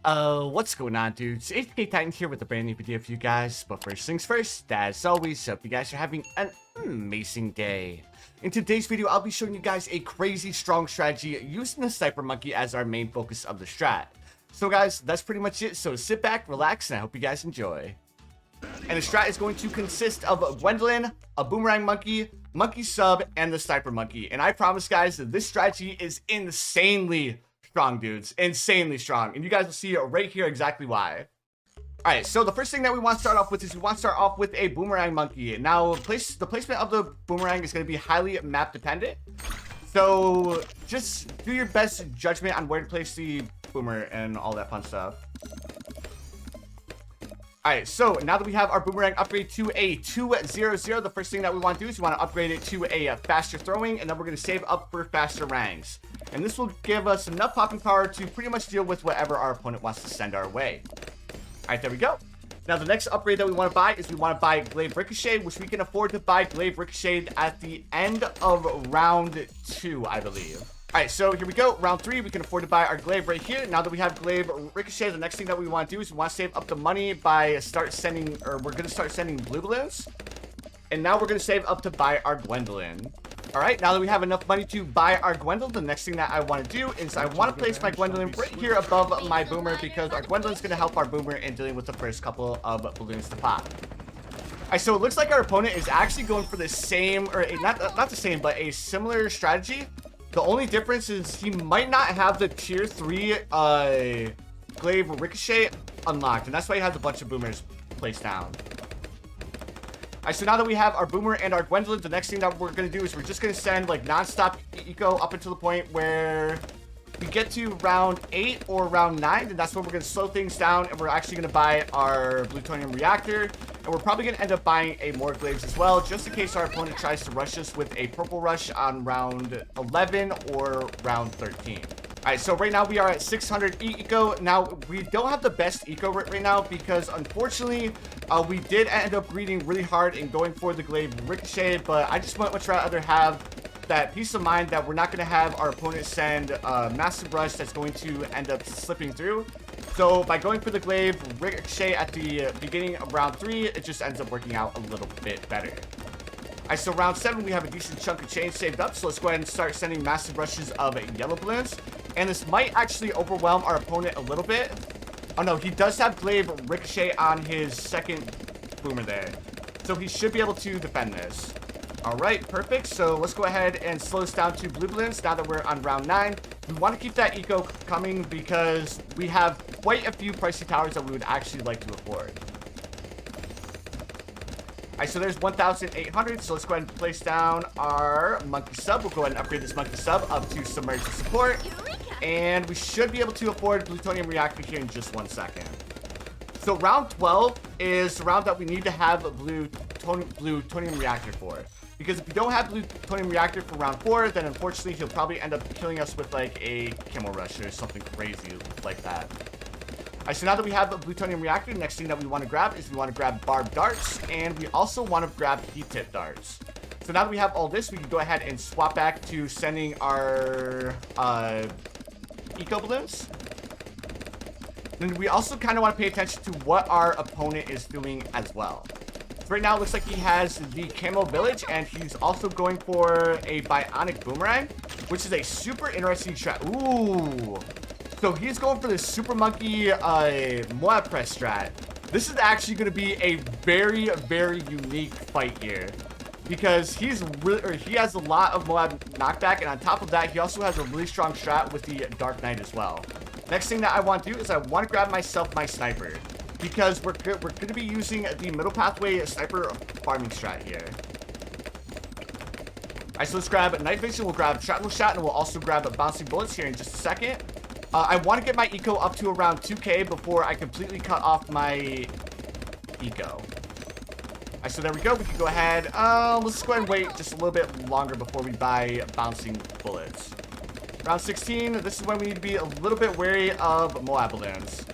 What's going on, dudes? It's Titan here with a brand new video for you guys. But first things first, as always, hope you guys are having an amazing day. In today's video, I'll be showing you guys a crazy strong strategy using the Sniper Monkey as our main focus of the strat. So guys, that's pretty much it. So sit back, relax, and I hope you guys enjoy. And the strat is going to consist of Gwendolyn, a Boomerang Monkey, Monkey Sub, and the Sniper Monkey. And I promise guys that this strategy is insanely strong, dudes. Insanely strong. And you guys will see right here exactly why. Alright, so the first thing that we want to start off with is we want to start off with a Boomerang Monkey. Now, the placement of the Boomerang is going to be highly map dependent. So, just do your best judgment on where to place the Boomer and all that fun stuff. Alright, so now that we have our Boomerang upgrade to a 200, the first thing that we want to do is we want to upgrade it to a faster throwing, and then we're going to save up for faster rangs. And this will give us enough popping power to pretty much deal with whatever our opponent wants to send our way. Alright, there we go. Now the next upgrade that we want to buy is we want to buy Glaive Ricochet, which we can afford to buy Glaive Ricochet at the end of round 2, I believe. Alright, so here we go. Round 3, we can afford to buy our Glaive right here. Now that we have Glaive Ricochet, the next thing that we want to do is we want to save up the money by we're going to start sending blue balloons. And now we're going to save up to buy our Gwendolyn. Alright, now that we have enough money to buy our Gwendolyn, the next thing that I want to do is I want to place my Gwendolyn right here above my Boomer, because our Gwendolyn's going to help our Boomer in dealing with the first couple of balloons to pop. Alright, so it looks like our opponent is actually going for the same, or not the same, but a similar strategy. The only difference is he might not have the tier 3 Glaive Ricochet unlocked, and that's why he has a bunch of Boomers placed down. Alright, so now that we have our Boomer and our Gwendolyn, the next thing that we're going to do is we're just going to send like non-stop eco up until the point where we get to round 8 or round 9, and that's when we're going to slow things down, and we're actually going to buy our plutonium reactor, and we're probably going to end up buying a more glaives as well, just in case our opponent tries to rush us with a purple rush on round 11 or round 13. Alright, so right now we are at 600 eco. Now, we don't have the best eco right now because, unfortunately, we did end up greeding really hard and going for the Glaive Ricochet, but I just much rather have that peace of mind that we're not going to have our opponent send a massive rush that's going to end up slipping through. So, by going for the Glaive Ricochet at the beginning of round 3, it just ends up working out a little bit better. Alright, so round 7, we have a decent chunk of change saved up, so let's go ahead and start sending massive rushes of yellow balloons. And this might actually overwhelm our opponent a little bit. Oh no, he does have Glaive Ricochet on his second Boomer there, so he should be able to defend this. Alright, perfect. So let's go ahead and slow this down to blue balloons now that we're on round 9. We want to keep that eco coming because we have quite a few pricey towers that we would actually like to afford. Alright, so there's 1,800, so let's go ahead and place down our Monkey Sub. We'll go ahead and upgrade this Monkey Sub up to Submerged Support. And we should be able to afford Plutonium Reactor here in just 1 second. So round 12 is the round that we need to have a Plutonium Reactor for. Because if we don't have Plutonium Reactor for round 4, then unfortunately he'll probably end up killing us with like a Camel Rush or something crazy like that. Alright, so now that we have the Plutonium Reactor, the next thing that we want to grab is we want to grab Barbed Darts, and we also want to grab Heat Tip Darts. So now that we have all this, we can go ahead and swap back to sending our eco balloons. And we also kind of want to pay attention to what our opponent is doing as well. So right now it looks like he has the Camo Village, and he's also going for a Bionic Boomerang, which is a super interesting strat. Ooh. So he's going for the Super Monkey Moab Press strat. This is actually going to be a very, very unique fight here, because he has a lot of Moab knockback, and on top of that, he also has a really strong strat with the Dark Knight as well. Next thing that I want to do is I want to grab myself my sniper, because we're going to be using the middle pathway sniper farming strat here. Alright, so let's grab Night Vision, we'll grab Shrapnel Shot, and we'll also grab Bouncing Bullets here in just a second. I want to get my eco up to around 2k before I completely cut off my eco. Alright, so there we go. We can go ahead. Let's go ahead and wait just a little bit longer before we buy Bouncing Bullets. Round 16, this is when we need to be a little bit wary of Moab balloons.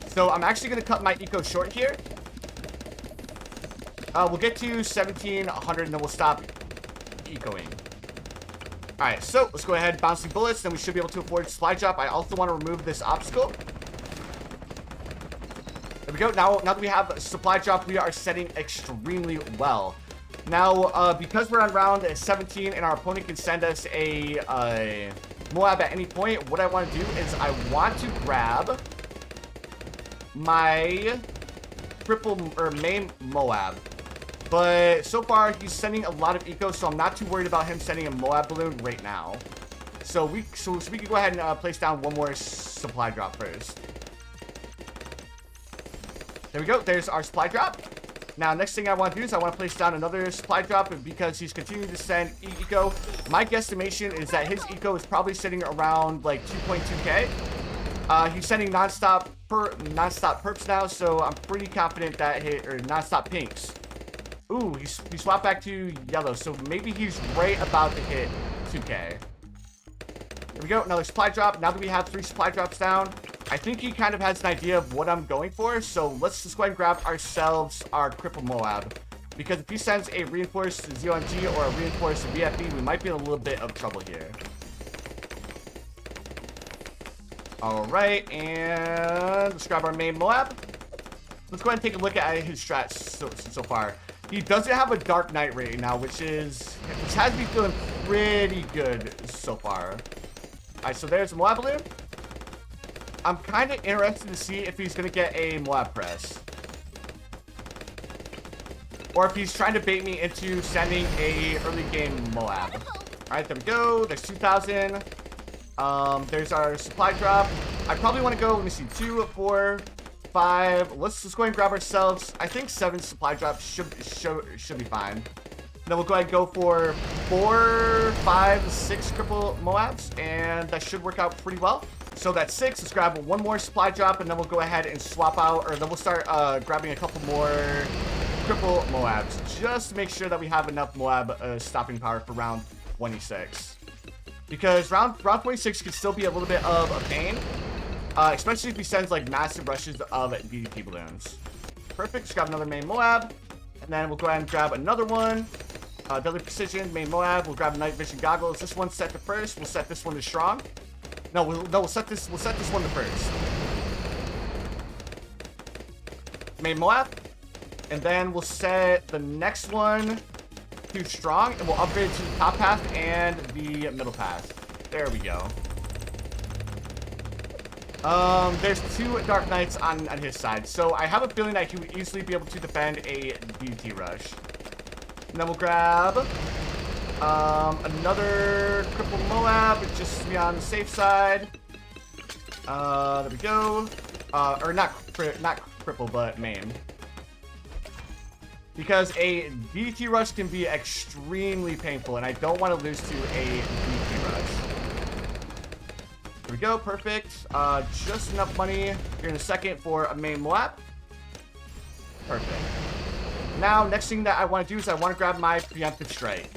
So I'm actually going to cut my eco short here. We'll get to 1,700 and then we'll stop ecoing. Alright, so let's go ahead, bouncing bullets, then we should be able to afford supply drop. I also want to remove this obstacle. There we go. Now that we have a supply drop, we are setting extremely well. Now, because we're on round 17 and our opponent can send us a Moab at any point, what I want to do is I want to grab my main Moab. But so far, he's sending a lot of eco, so I'm not too worried about him sending a Moab balloon right now. So we can go ahead and place down one more supply drop first. There we go. There's our supply drop. Now, next thing I want to do is I want to place down another supply drop, and because he's continuing to send eco, my guesstimation is that his eco is probably sitting around like 2.2k. He's sending non-stop perps now, so I'm pretty confident that non-stop pinks. Ooh, he swapped back to yellow, so maybe he's right about to hit 2k. There we go, another supply drop. Now that we have 3 supply drops down, I think he kind of has an idea of what I'm going for, so let's just go ahead and grab ourselves our cripple Moab. Because if he sends a reinforced ZOMG or a reinforced VFB, we might be in a little bit of trouble here. Alright, and let's grab our main Moab. Let's go ahead and take a look at his strats so far. He doesn't have a Dark Knight right now, which has me feeling pretty good so far. Alright, so there's a Moab balloon. I'm kind of interested to see if he's going to get a Moab press. Or if he's trying to bait me into sending a early game Moab. Alright, there we go. There's 2,000. There's our supply drop. I probably want to go, let me see, 2, 4, 5. Let's just go ahead and grab ourselves, I think 7 supply drops should be fine. Then we'll go ahead and go for 4, 5, 6 cripple Moabs, and that should work out pretty well. So that's 6. Let's grab one more supply drop, and then we'll go ahead and swap out, or then we'll start grabbing a couple more cripple Moabs, just to make sure that we have enough Moab stopping power for round 26. Because round 26 could still be a little bit of a pain, especially if he sends like massive rushes of DDT balloons. Perfect. Let's grab another main Moab, and then we'll go ahead and grab another one. Deadly Precision, main Moab. We'll grab Night Vision Goggles. This one's set to first. We'll set this one to strong. No, we'll set this one to first. Main Moab. And then we'll set the next one to strong, and we'll upgrade it to the top path and the middle path. There we go. There's 2 Dark Knights on his side, so I have a feeling that he would easily be able to defend a DDT rush. And then we'll grab another cripple Moab, just to be on the safe side. There we go. Or not cripple, but maim. Because a DDT rush can be extremely painful, and I don't want to lose to a DDT rush. There we go, perfect. Just enough money here in a second for a main Moab. Perfect. Now, next thing that I want to do is I want to grab my preemptive strike.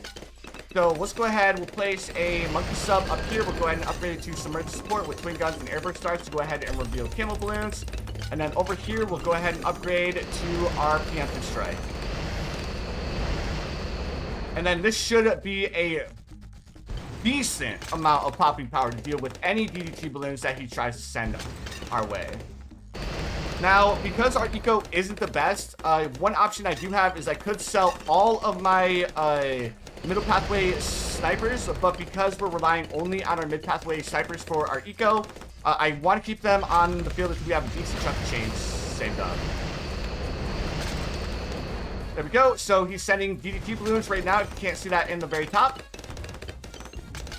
So let's go ahead, we'll place a monkey sub up here. We'll go ahead and upgrade it to submerged support with twin guns and airburst starts to go ahead and reveal camo balloons. And then over here, we'll go ahead and upgrade to our preemptive strike. And then this should be a decent amount of popping power to deal with any DDT balloons that he tries to send our way. Now, because our eco isn't the best, one option I do have is I could sell all of my middle pathway snipers, but because we're relying only on our mid pathway snipers for our eco, I want to keep them on the field if we have a decent chunk of chains saved up. There we go. So he's sending DDT balloons right now. If you can't see that in the very top.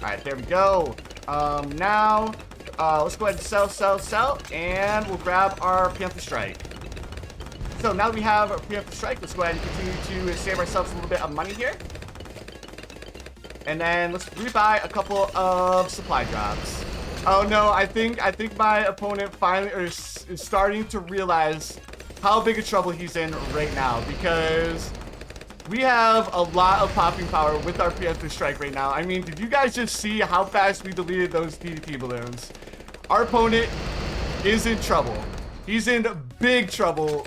Alright, there we go. Now, let's go ahead and sell, and we'll grab our preemptive strike. So now that we have our preemptive strike, let's go ahead and continue to save ourselves a little bit of money here. And then let's rebuy a couple of supply drops. Oh no, I think my opponent finally is starting to realize how big a trouble he's in right now, because we have a lot of popping power with our preemptive strike right now. I mean, did you guys just see how fast we deleted those DDT balloons? Our opponent is in trouble. He's in big trouble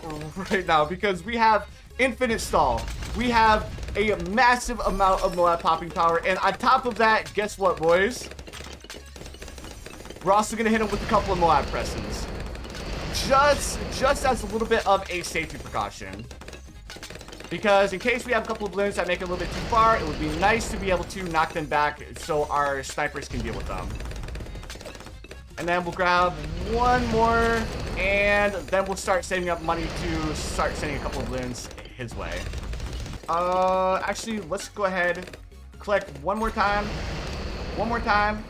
right now because we have infinite stall. We have a massive amount of Moab popping power, and on top of that, guess what, boys? We're also gonna hit him with a couple of Moab presses. just as a little bit of a safety precaution. Because in case we have a couple of balloons that make it a little bit too far, it would be nice to be able to knock them back so our snipers can deal with them. And then we'll grab one more, and then we'll start saving up money to start sending a couple of balloons his way. Actually, let's go ahead, collect one more time. One more time.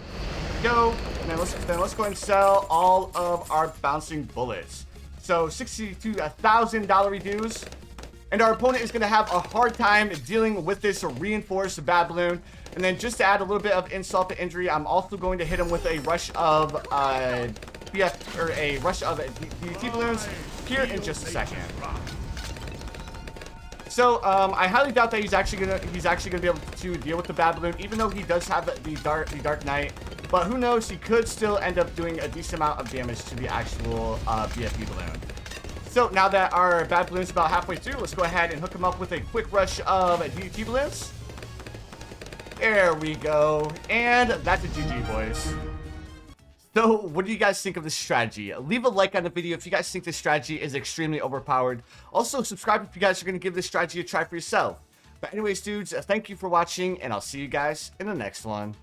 Go. And then let's go ahead and sell all of our bouncing bullets. So $62,000 reduce. And our opponent is going to have a hard time dealing with this reinforced bad balloon. And then just to add a little bit of insult to injury, I'm also going to hit him with a rush of DT balloons here in just a second. So I highly doubt that he's actually gonna be able to deal with the bad balloon, even though he does have the dark knight. But who knows? He could still end up doing a decent amount of damage to the actual BFB balloon. So now that our bad balloon's about halfway through, let's go ahead and hook him up with a quick rush of DT balloons. There we go. And that's a GG, boys. So what do you guys think of this strategy? Leave a like on the video if you guys think this strategy is extremely overpowered. Also, subscribe if you guys are going to give this strategy a try for yourself. But anyways, dudes, thank you for watching, and I'll see you guys in the next one.